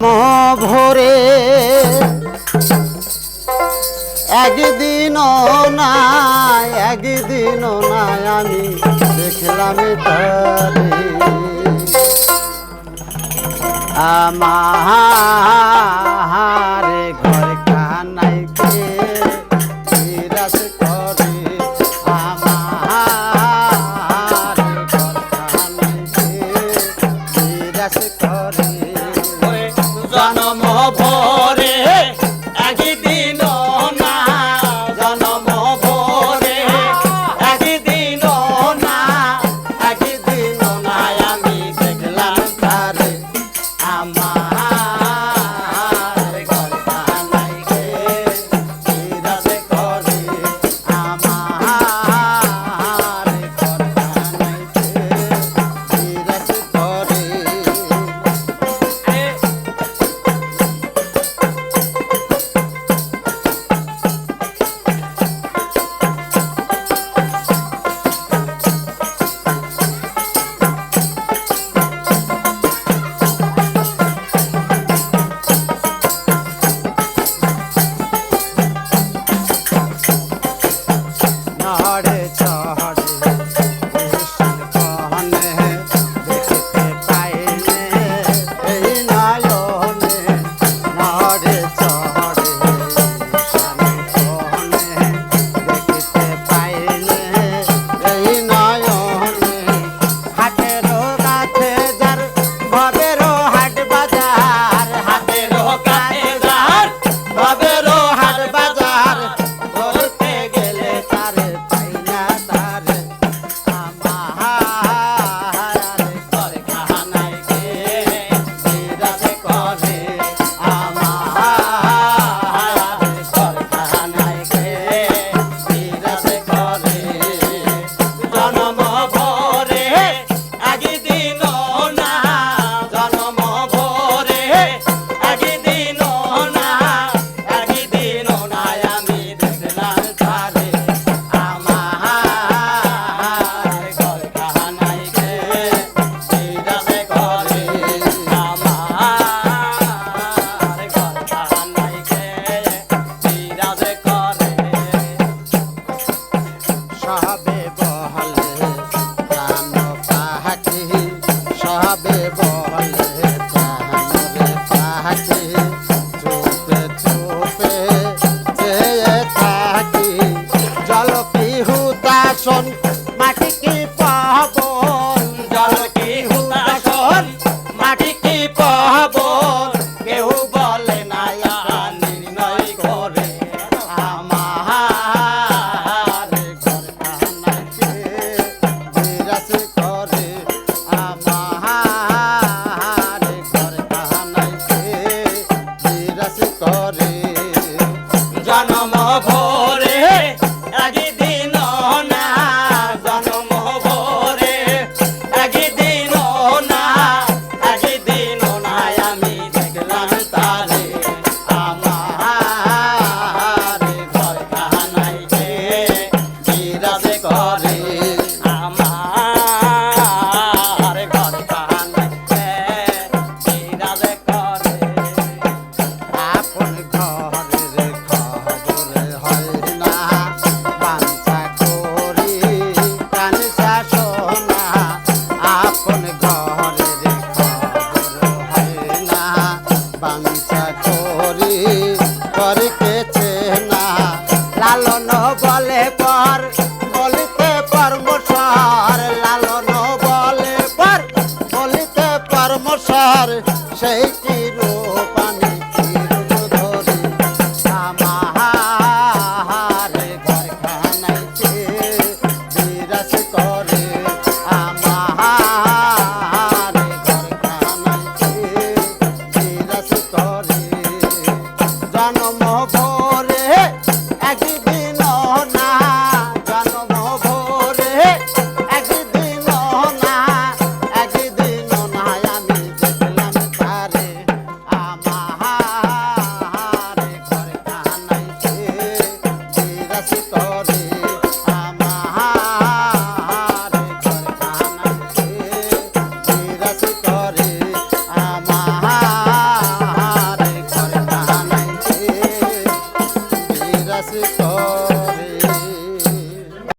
ভোরে একদিনও নাই একদিনও নাই আমি দেখলাম তারে আমারে ঘর কানাই কে বিরাজ করে আমারে ঘর কানাই কে বিরাজ করে জনম ভোরে একদিন না জনম ভোরে একদিন না একদিন না আমি দেখলাম তারে আমার ঘর কানাই কে বিরাজ করে আমার ঘর কানাই কে বিরাজ করে নড়ে চড়ে কৃষ্ণ কহনে দেখতে পাইলে এই নয়নে নড়ে চড়ে কৃষ্ণ কহনে দেখতে পাইলে এই নয়নে হাটেরও কাছে যার ভবেরও হাট বাজার হাটেরও কাছে যার ভবেরও হাট বাজার ধরতে গেলে তারে পাইনা তারে আমারে ঘর কানাই কে বিরাজ করে আমারে ঘর কানাই কে বিরাজ করে জনম ভোরে একদিন না জনম ভোরে একদিন না একদিন না আমি দেখলাম তারে আমার ঘর কানাই কে বিরাজ করে আমার ঘর কানাই কে বিরাজ করে সবে বহলে প্রাণ পাহাটি সবে বহলে প্রাণরে পাহাটি চুপে চুপে চেয়ে থাকি জল কি হুতাসন মাটি কি পাবন জল কি হুতাশন মাটি কি পাবন কেউ বলে না নির্ণয় করে আমার ঘর কানাই কে বিরাজ করে আমার ঘর কানাই কে বিরাজ করে জনম ভোরে একদিন না জনম ভোরে একদিন না একদিন না আমি দেখলাম তারে আমার ঘর কানাই কে বিরাজ করে আমার ঘর কানাইকে বিরাজ করে আপন ঘরের খবর হয় না বাঞ্ছা করি কান শাসনা আপন ঘরের খবর হয় না বাঞ্ছা করি করকেছে না লালন বলে পর বলিতে পরমসর লালন বলে পর বলিতে পরমসর সেই কি রূপ আমি কি রূপ ধরি আমারে ঘর কানাই কে বিরাজ করে আমারে ঘর কানাই কে বিরাজ করে জনম ভোরে একদিন না জনম ভোরে একদিন না একদিন না আমি দেখলাম তারে বিরাজ করে